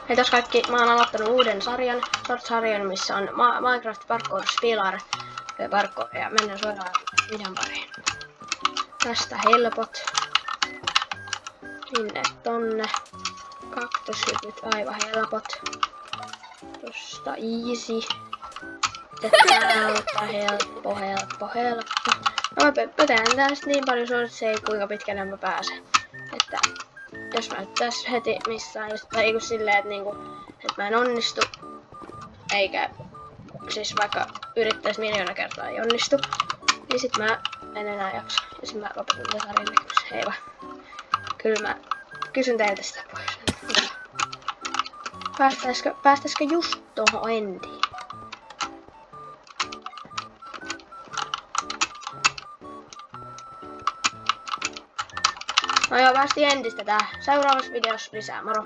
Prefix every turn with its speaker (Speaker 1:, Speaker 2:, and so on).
Speaker 1: Heitäs kaikki, mä oon aloittanut uuden sarjan, short-sarjan, missä on Minecraft Parkour Spilar parkour ja mennään suoraan videon pariin. Tästä helpot. Sinne tonne. Kaktushypyt aivan helpot. Tosta easy. Ja täältä helppo. No mä tehdään tästä niin paljon shortseja kuinka pitkälle mä pääsen. Että jos mä tässä heti missään, tai kun silleen, että niinku, että mä en onnistu, eikä siis vaikka yrittäis miljoona kertaa ei onnistu, niin sit mä en enää jaksa. Ja sit mä lopetan tätä sarjan tekemisen. Hei vaan. Kyllä mä kysyn teiltä sitä pois. Päästäisikö just tuohon endiin? No joo, päästiin entistä tää. Seuraavassa videossa lisää, moro!